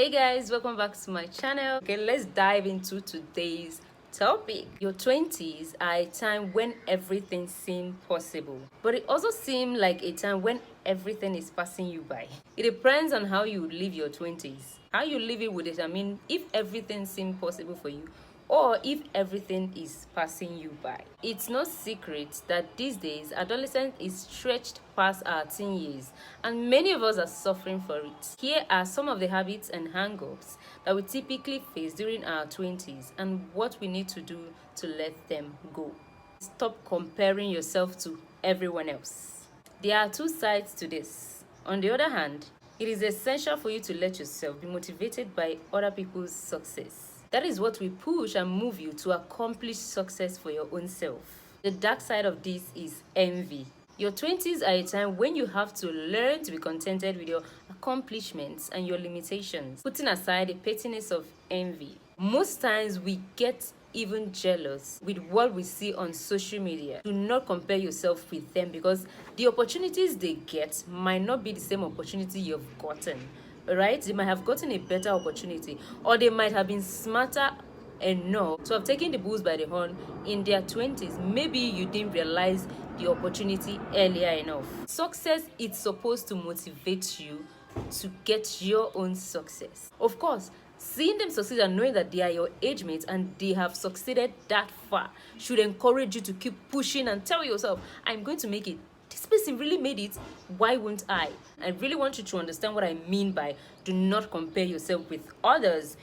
Hey guys, welcome back to my channel. Okay, let's dive into today's topic. Your 20s are a time when everything seems possible, but it also seems like a time when everything is passing you by. It depends on how you live your 20s. How you live it will determine if everything seems possible for you or if everything is passing you by. It's no secret that these days adolescence is stretched past our teen years and many of us are suffering for it. Here are some of the habits and hang-ups that we typically face during our 20s and what we need to do to let them go. Stop comparing yourself to everyone else. There are two sides to this. On the other hand, it is essential for you to let yourself be motivated by other people's success. That is what will push and move you to accomplish success for your own self. The dark side of this is envy. Your 20s are a time when you have to learn to be contented with your accomplishments and your limitations, putting aside the pettiness of envy. Most times we get even jealous with what we see on social media. Do not compare yourself with them because the opportunities they get might not be the same opportunity you've gotten. Right? They might have gotten a better opportunity, or they might have been smarter enough to have taken the bulls by the horn in their 20s. Maybe you didn't realize the opportunity earlier enough. Success is supposed to motivate you to get your own success. Of course, seeing them succeed and knowing that they are your age mates and they have succeeded that far should encourage you to keep pushing and tell yourself, I'm going to make it. This person really made it, why won't I? I really want you to understand what I mean by do not compare yourself with others.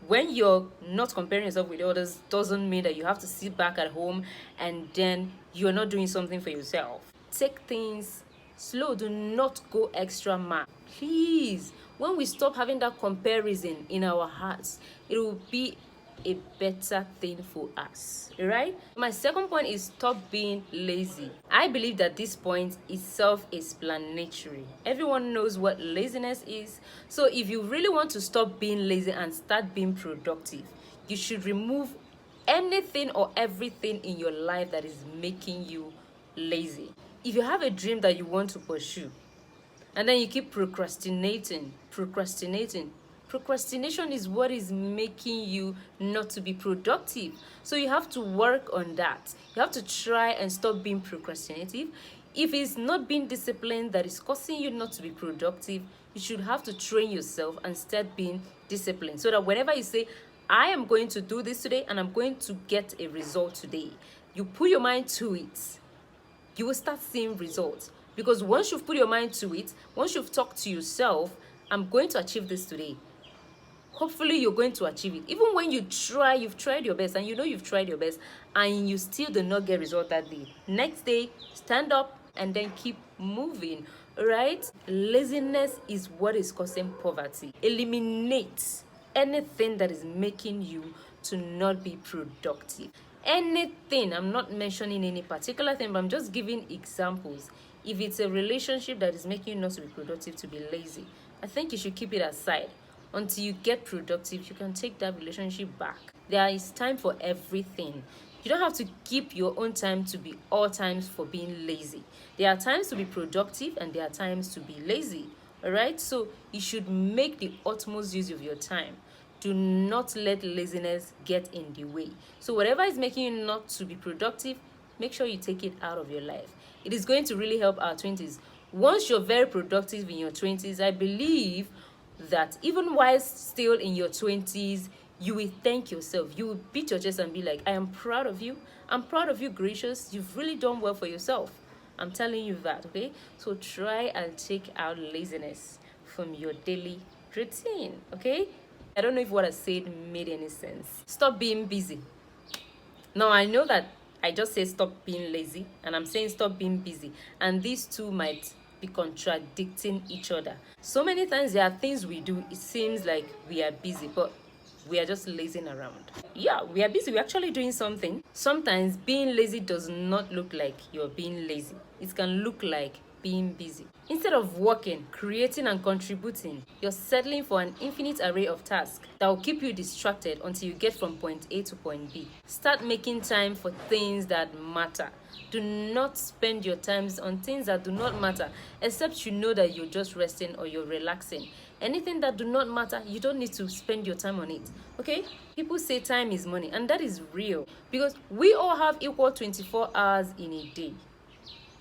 When you're not comparing yourself with others doesn't mean that you have to sit back at home and then you're not doing something for yourself. Take things slow. Do not go extra mile. Please, when we stop having that comparison in our hearts, it will be a better thing for us, right? My second point is stop being lazy. I believe that this point is self-explanatory. Everyone knows what laziness is. So if you really want to stop being lazy and start being productive, you should remove anything or everything in your life that is making you lazy. If you have a dream that you want to pursue and then you keep procrastinating, procrastination is what is making you not to be productive. So you have to work on that. You have to try and stop being procrastinative. If it's not being disciplined that is causing you not to be productive, you should have to train yourself and start being disciplined so that whenever you say, I am going to do this today and I'm going to get a result today, you put your mind to it, you will start seeing results. Because once you've put your mind to it, once you've talked to yourself, I'm going to achieve this today, hopefully you're going to achieve it. Even when you try, you've tried your best and you know you've tried your best and you still do not get result that day. Next day, stand up and then keep moving, right? Laziness is what is causing poverty. Eliminate anything that is making you to not be productive. Anything, I'm not mentioning any particular thing, but I'm just giving examples. If it's a relationship that is making you not to be productive, to be lazy, I think you should keep it aside. Until you get productive, you can take that relationship back. There is time for everything. You don't have to keep your own time to be all times for being lazy. There are times to be productive and there are times to be lazy. All right? So you should make the utmost use of your time. Do not let laziness get in the way. So whatever is making you not to be productive, make sure you take it out of your life. It is going to really help our 20s. Once you're very productive in your 20s, I believe that even while still in your 20s, you will thank yourself. You will beat your chest and be like, I am proud of you. I'm proud of you, Gracious. You've really done well for yourself. I'm telling you that, okay? So try and take out laziness from your daily routine, okay? I don't know if what I said made any sense. Stop being busy. Now, I know that I just said stop being lazy, and I'm saying stop being busy. And these two might be contradicting each other. So many times there are things we do, it seems like we are busy, but we are just lazing around. Yeah, we are busy, we're actually doing something. Sometimes being lazy does not look like you're being lazy. It can look like being busy. Instead of working, creating, and contributing, you're settling for an infinite array of tasks that will keep you distracted until you get from point A to point B. Start making time for things that matter. Do not spend your times on things that do not matter, except you know that you're just resting or you're relaxing. Anything that do not matter, you don't need to spend your time on it. Okay? People say time is money, and that is real, because we all have equal 24 hours in a day.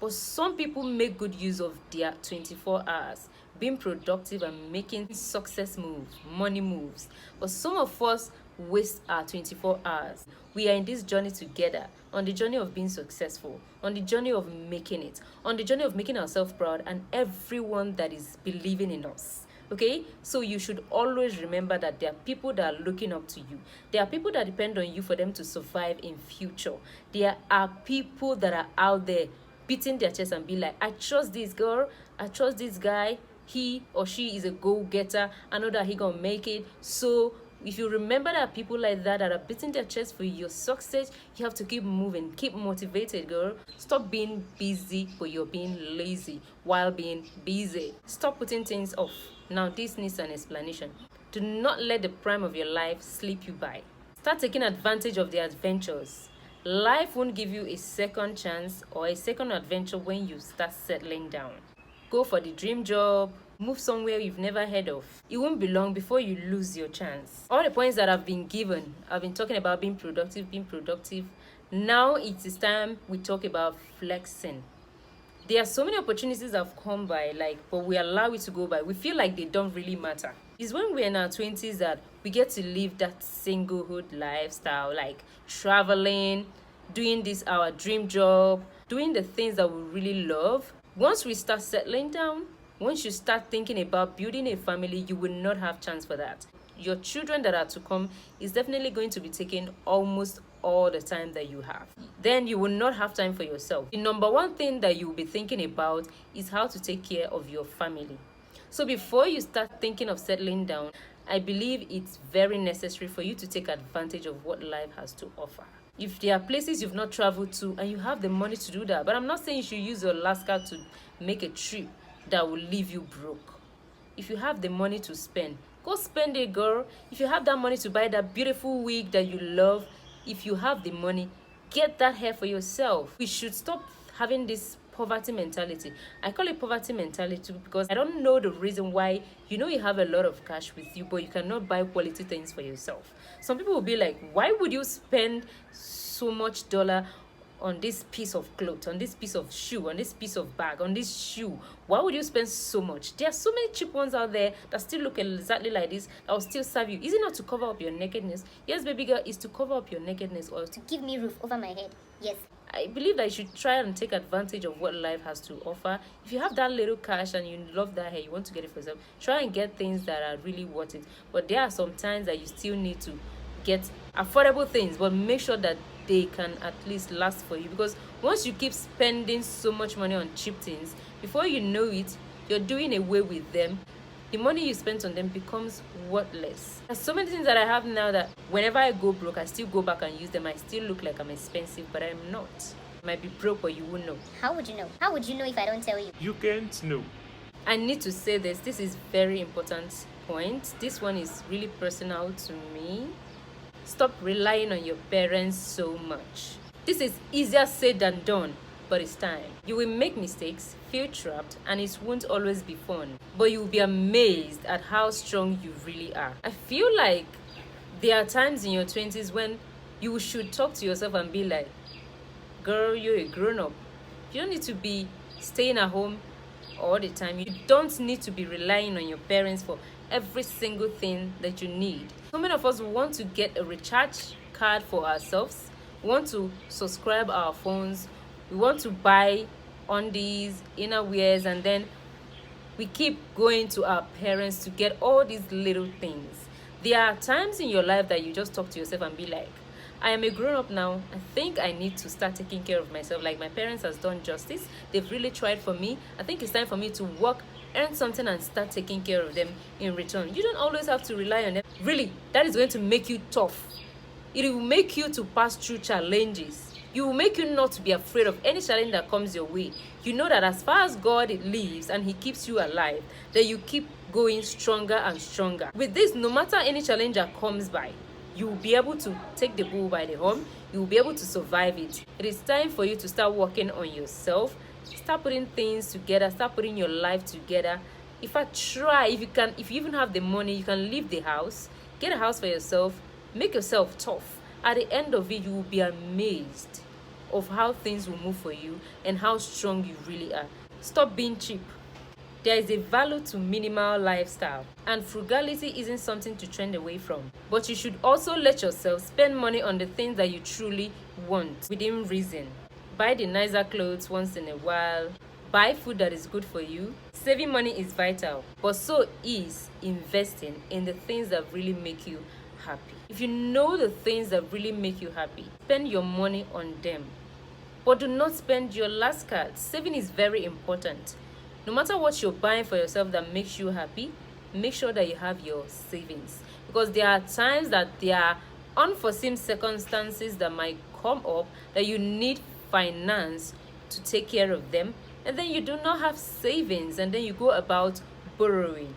But some people make good use of their 24 hours, being productive and making success moves, money moves. But some of us waste our 24 hours. We are in this journey together, on the journey of being successful, on the journey of making it, on the journey of making ourselves proud and everyone that is believing in us. Okay, so you should always remember that there are people that are looking up to you. There are people that depend on you for them to survive in future. There are people that are out there beating their chest and be like, I trust this girl, I trust this guy, he or she is a go-getter, I know that he gonna make it. So if you remember that people like that are beating their chest for your success, you have to keep moving, keep motivated, girl. Stop being busy, but you're being lazy while being busy. Stop putting things off. Now this needs an explanation. Do not let the prime of your life slip you by. Start taking advantage of the adventures. Life won't give you a second chance or a second adventure when you start settling down. Go for the dream job. Move somewhere you've never heard of. It won't be long before you lose your chance. All the points that I've been given, I've been talking about being productive. Now it is time we talk about flexing. There are so many opportunities that have come by, but we allow it to go by. We feel like they don't really matter. It's when we're in our 20s that we get to live that singlehood lifestyle, like traveling, doing this, our dream job, doing the things that we really love. Once we start settling down, once you start thinking about building a family, you will not have chance for that. Your children that are to come is definitely going to be taking almost all the time that you have. Then you will not have time for yourself. The number one thing that you will be thinking about is how to take care of your family. So before you start thinking of settling down, I believe it's very necessary for you to take advantage of what life has to offer. If there are places you've not traveled to and you have the money to do that, but I'm not saying you should use your last card to make a trip that will leave you broke. If you have the money to spend, go spend it, girl. If you have that money to buy that beautiful wig that you love, if you have the money, get that hair for yourself. We should stop having this poverty mentality. I call it poverty mentality because I don't know the reason why you have a lot of cash with you, but you cannot buy quality things for yourself. Some people will be like, why would you spend so much dollar on this piece of cloth, on this piece of shoe, on this piece of bag, on this shoe? Why would you spend so much? There are so many cheap ones out there that still look exactly like this, that will still serve you. Is it not to cover up your nakedness? Yes, baby girl, it's to cover up your nakedness or to give me roof over my head. Yes. I believe that you should try and take advantage of what life has to offer. If you have that little cash and you love that hair, you want to get it for yourself, try and get things that are really worth it. But there are some times that you still need to get affordable things, but make sure that they can at least last for you, because once you keep spending so much money on cheap things, before you know it, you're doing away with them. The money you spent on them becomes worthless. There's so many things that I have now that whenever I go broke, I still go back and use them. I still look like I'm expensive, but I'm not. I might be broke, but you won't know. How would you know? How would you know if I don't tell you? You can't know. I need to say this. This is very important point. This one is really personal to me. Stop relying on your parents so much. This is easier said than done, but it's time. You will make mistakes, feel trapped, and it won't always be fun. But you will be amazed at how strong you really are. I feel like there are times in your 20s when you should talk to yourself and be like, girl, you're a grown-up. You don't need to be staying at home all the time. You don't need to be relying on your parents for every single thing that you need. So many of us want to get a recharge card for ourselves. We want to subscribe our phones. We want to buy undies, inner wears, and then we keep going to our parents to get all these little things. There are times in your life that you just talk to yourself and be like, I am a grown-up now. I think I need to start taking care of myself. Like my parents has done justice. They've really tried for me. I think it's time for me to work, earn something, and start taking care of them in return. You don't always have to rely on them. Really, that is going to make you tough. It will make you to pass through challenges. It will make you not to be afraid of any challenge that comes your way. You know that as far as God lives and he keeps you alive, that you keep going stronger and stronger. With this, no matter any challenge that comes by, you will be able to take the bull by the horn. You will be able to survive it. It is time for you to start working on yourself. Start putting things together. Start putting your life together. If you even have the money, you can leave the house. Get a house for yourself. Make yourself tough. At the end of it, you will be amazed of how things will move for you and how strong you really are. Stop being cheap. There is a value to minimal lifestyle, and frugality isn't something to trend away from. But you should also let yourself spend money on the things that you truly want within reason. Buy the nicer clothes once in a while. Buy food that is good for you. Saving money is vital, but so is investing in the things that really make you happy. If you know the things that really make you happy, spend your money on them. But do not spend your last card. Saving is very important. No matter what you're buying for yourself that makes you happy, make sure that you have your savings. Because there are times that there are unforeseen circumstances that might come up that you need finance to take care of them. And then you do not have savings, and then you go about borrowing.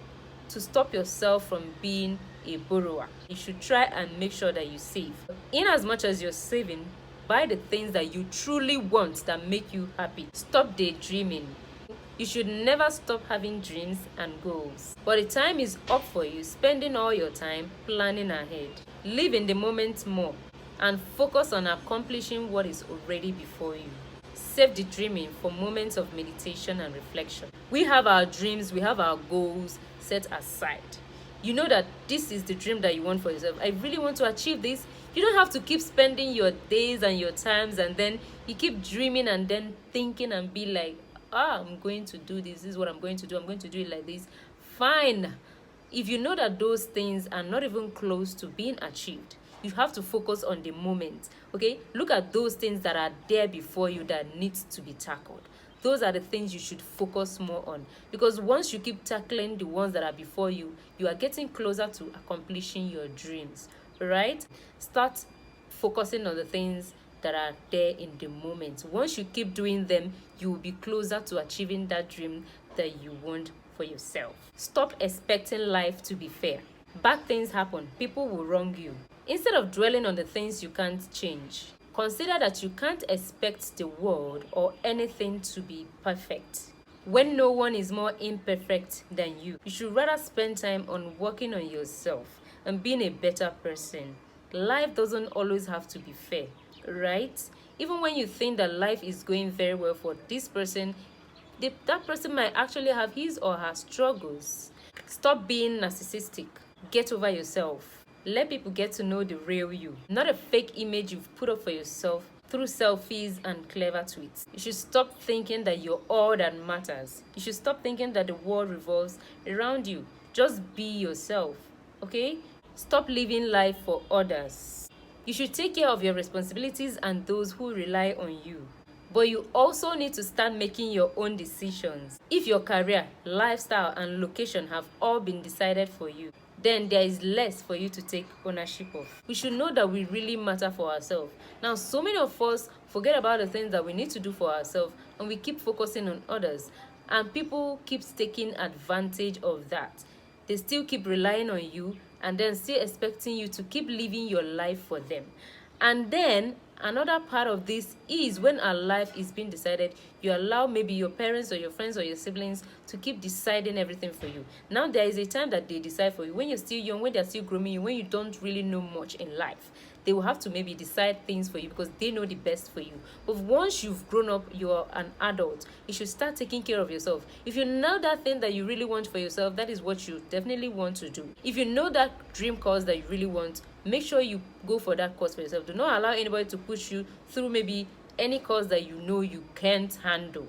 To stop yourself from being a borrower, you should try and make sure that you save. In as much as you're saving, buy the things that you truly want that make you happy. Stop daydreaming. You should never stop having dreams and goals. But the time is up for you spending all your time planning ahead. Live in the moment more and focus on accomplishing what is already before you. Save the dreaming for moments of meditation and reflection. We have our dreams, we have our goals set aside. You know that this is the dream that you want for yourself. I really want to achieve this. You don't have to keep spending your days and your times and then you keep dreaming and then thinking and be like, I'm going to do this. This is what I'm going to do. I'm going to do it like this. Fine. If you know that those things are not even close to being achieved, you have to focus on the moment. Okay? Look at those things that are there before you that needs to be tackled. Those are the things you should focus more on. Because once you keep tackling the ones that are before you, you are getting closer to accomplishing your dreams. Right? Start focusing on the things that are there in the moment. Once you keep doing them, you will be closer to achieving that dream that you want for yourself. Stop expecting life to be fair. Bad things happen. People will wrong you. Instead of dwelling on the things you can't change, consider that you can't expect the world or anything to be perfect. When no one is more imperfect than you should rather spend time on working on yourself and being a better person. Life doesn't always have to be fair, right? Even when you think that life is going very well for this person, that person might actually have his or her struggles. Stop being narcissistic. Get over yourself. Let people get to know the real you, not a fake image you've put up for yourself through selfies and clever tweets. You should stop thinking that you're all that matters. You should stop thinking that the world revolves around you. Just be yourself, okay? Stop living life for others. You should take care of your responsibilities and those who rely on you. But you also need to start making your own decisions. If your career, lifestyle, and location have all been decided for you, then there is less for you to take ownership of. We should know that we really matter for ourselves. Now, so many of us forget about the things that we need to do for ourselves and we keep focusing on others. And people keep taking advantage of that. They still keep relying on you and then still expecting you to keep living your life for them. And then another part of this is when our life is being decided, you allow maybe your parents or your friends or your siblings to keep deciding everything for you. Now there is a time that they decide for you. When you're still young, when they're still grooming you, when you don't really know much in life, they will have to maybe decide things for you because they know the best for you. But once you've grown up, you're an adult, you should start taking care of yourself. If you know that thing that you really want for yourself, that is what you definitely want to do. If you know that dream course that you really want, make sure you go for that course for yourself. Do not allow anybody to push you through maybe any course that you know you can't handle.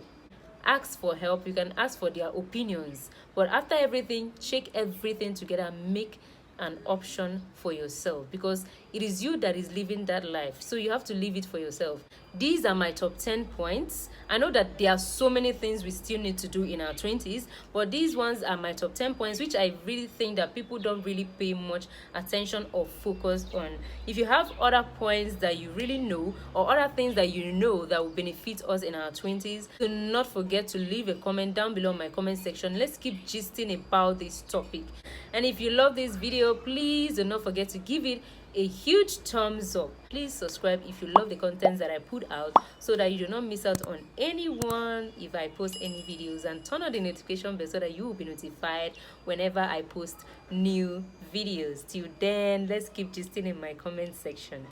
Ask for help. You can ask for their opinions. But after everything, check everything together and make an option for yourself, because It is you that is living that life, so you have to live it for yourself. These are my top 10 points. I know that there are so many things we still need to do in our 20s, but these ones are my top 10 points, which I really think that people don't really pay much attention or focus on. If you have other points that you really know, or other things that you know that will benefit us in our 20s, do not forget to leave a comment down below in my comment section. Let's keep gisting about this topic. And if you love this video, please do not forget to give it a huge thumbs up. Please subscribe if you love the contents that I put out, so that you do not miss out on anyone if I post any videos, and turn on the notification bell so that you will be notified whenever I post new videos. Till then, let's keep gisting in my comment section.